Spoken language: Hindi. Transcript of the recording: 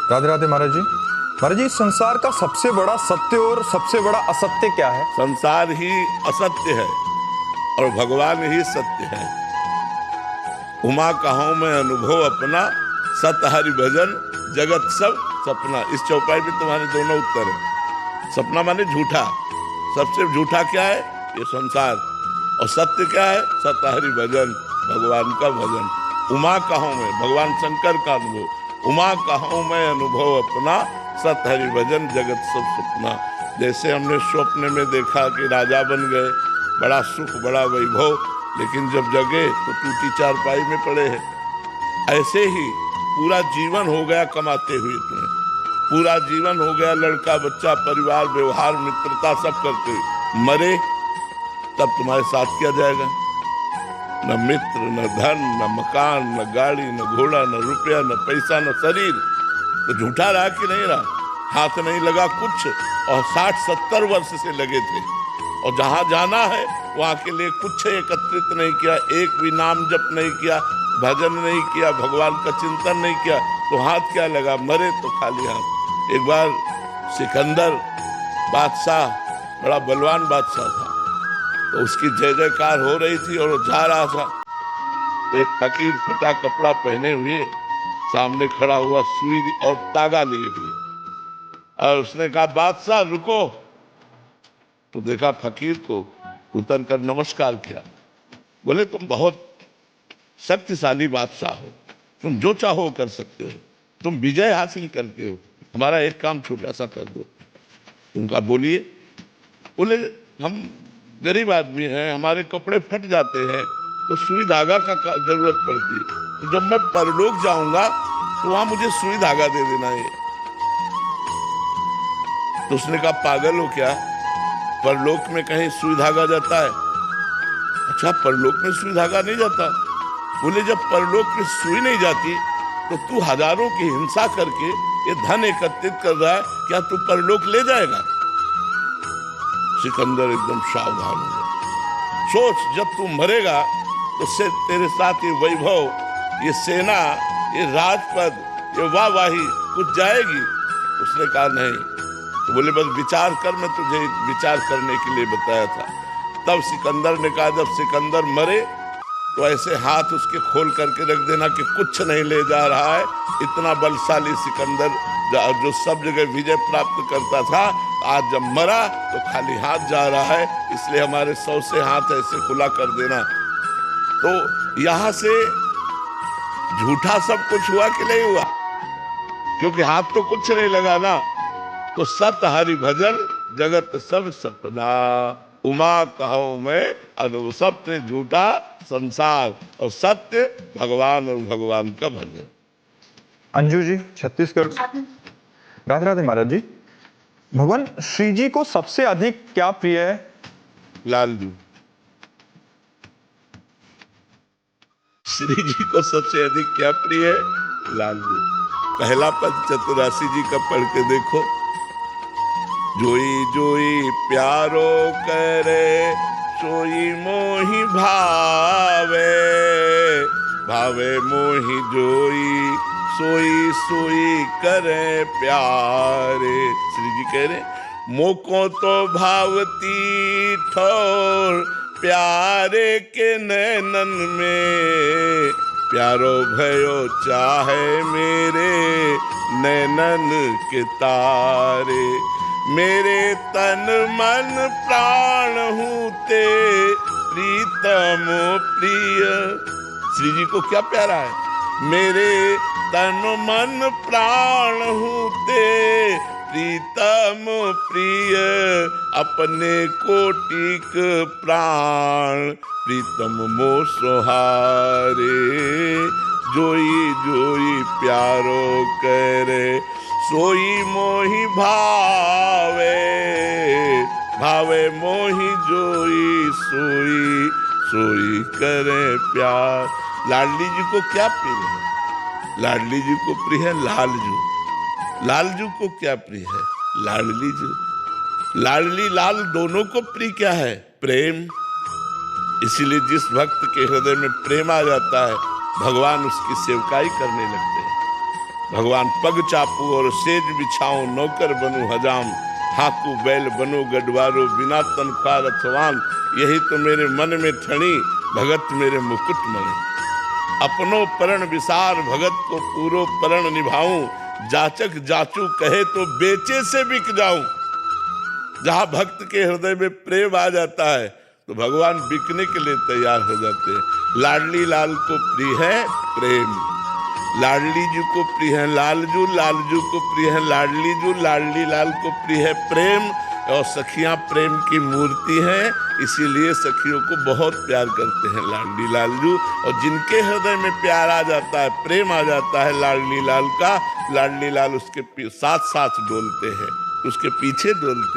राधे राधे महाराज जी। महाराज जी, संसार का सबसे बड़ा सत्य और सबसे बड़ा असत्य क्या है? संसार ही असत्य है और भगवान ही सत्य है। उमा कहूं मैं अनुभव अपना, सत हरि भजन जगत सब सपना। इस चौपाई में तुम्हारे दोनों उत्तर है। सपना माने झूठा, सबसे झूठा क्या है? ये संसार। और सत्य क्या है? सत हरि भजन, भगवान का भजन। उमा कहूं मैं, भगवान शंकर का अनुभव। उमा कहूं मैं अनुभव अपना, सत हरि भजन जगत सब सपना। जैसे हमने स्वप्न में देखा कि राजा बन गए, बड़ा सुख बड़ा वैभव, लेकिन जब जगे तो टूटी चारपाई में पड़े हैं। ऐसे ही पूरा जीवन हो गया कमाते हुए तुम्हें, पूरा जीवन हो गया लड़का बच्चा परिवार व्यवहार मित्रता सब करते हुए, मरे तब तुम्हारे साथ क्या जाएगा? न मित्र, न धन, न मकान, न गाड़ी, न घोड़ा, न रुपया, न पैसा, न शरीर। तो झूठा रहा कि नहीं रहा? हाथ नहीं लगा कुछ, और 60-70 वर्ष से लगे थे, और जहां जाना है वहां के लिए कुछ एकत्रित नहीं किया, एक भी नाम जप नहीं किया, भजन नहीं किया, भगवान का चिंतन नहीं किया, तो हाथ क्या लगा? मरे तो खाली हाथ। एक बार सिकंदर बादशाह, बड़ा बलवान बादशाह था, तो उसकी जय जयकार हो रही थी और वो जा रहा था, तो एक फकीर फटा कपड़ा पहने हुए सामने खड़ा हुआ, सुई और तागा लिए हुए, और उसने कहा बादशाह रुको। तो देखा फकीर को, उतर कर नमस्कार किया। बोले तुम बहुत शक्तिशाली बादशाह हो, तुम जो चाहो कर सकते हो, तुम विजय हासिल करते हो, हमारा एक काम छोटा सा कर दो। उनका बोलिए। बोले हम गरीब आदमी हैं, हमारे कपड़े फट जाते हैं, तो सुई धागा का जरूरत पड़ती है, तो जब मैं परलोक जाऊंगा तो वहां मुझे सुई धागा दे देना है। तो उसने कहा पागल हो क्या, परलोक में कहीं सुई धागा जाता है? अच्छा, परलोक में सुई धागा नहीं जाता? बोले जब परलोक में सुई नहीं जाती तो तू हजारों की हिंसा करके ये धन एकत्रित कर रहा है, क्या तू परलोक ले जाएगा? सिकंदर एकदम सावधान हो गया। सोच, जब तू मरेगा तो से तेरे साथ ये वैभव, ये सेना, ये राजपद, ये वाहवाही कुछ जाएगी? उसने कहा नहीं। तो बोले बस विचार कर, मैं तुझे विचार करने के लिए बताया था। तब सिकंदर ने कहा जब सिकंदर मरे तो ऐसे हाथ उसके खोल करके रख देना कि कुछ नहीं ले जा रहा है। इतना बलशाली सिकंदर जो सब जगह विजय प्राप्त करता था, आज जब मरा तो खाली हाथ जा रहा है, इसलिए हमारे 100 से हाथ ऐसे खुला कर देना। तो यहां से झूठा सब कुछ हुआ कि नहीं हुआ? क्योंकि हाथ तो कुछ नहीं लगा ना। तो सत हरि भजन जगत सब सपना, उमा कहूं मैं अनुभव। सत्य झूठा संसार, और सत्य भगवान और भगवान का भजन। अंजू जी, छत्तीसगढ़। राधे राधे महाराज जी। भगवान श्री जी को सबसे अधिक क्या प्रिय है? लालजू। श्री जी को सबसे अधिक क्या प्रिय है? लालजू। पहला पद चतुरासी जी का पढ़ के देखो। जोई जोई प्यारो करे, सोई मोहि भावे, भावे मोहि जोई, सोई सोई करे प्यारे। श्री जी कह रहे मोको तो भावती ठोर, प्यारे के नैनन में, प्यारो भयो चाहे मेरे नैनन के तारे। मेरे तन मन प्राण हूँ ते प्रीतम प्रिय। श्री जी को क्या प्यारा है? मेरे तन मन प्राण हूँ ते प्रीतम प्रिय, अपने कोटिक प्राण प्रीतम मो सोहारे। जोई जोई प्यारो करे, सोई मोहि भावे, भावे मोहि जोई, सोई सोई करे प्यार। लाडली जी को क्या प्रिय है? लाडली जी को प्रिय है लालजू। लालजू को क्या प्रिय है? लाडली जी। लाडली लाल दोनों को प्रिय क्या है? प्रेम। इसीलिए जिस भक्त के हृदय में प्रेम आ जाता है, भगवान उसकी सेवकाई करने लगते हैं। भगवान पग चापू और सेज बिछाऊं, नौकर बनूं हजाम, हाकू बैल बनो गडवारो, बिना तनख्वाह रथवान, यही तो मेरे मन में ठणी, भगत मेरे मुकुट मणि। अपनो परण विसार, भगत को पूरो परण निभाऊं, जाचक जाचू कहे तो बेचे से बिक जाऊं। जहां भक्त के हृदय में प्रेम आ जाता है तो भगवान बिकने के लिए तैयार हो जाते हैं। लाडली लाल को प्रिय है प्रेम, लाडली जी को प्रिय है लालजू, लालजू को प्रिय है लाडली जू, लाडली लाल को प्रिय है प्रेम। और सखियां प्रेम की मूर्ति हैं, इसीलिए सखियों को बहुत प्यार करते हैं लाडली लालजू। और जिनके हृदय में प्यार आ जाता है, प्रेम आ जाता है लाडली लाल का, लाडली लाल उसके साथ साथ डोलते हैं, उसके पीछे डोलते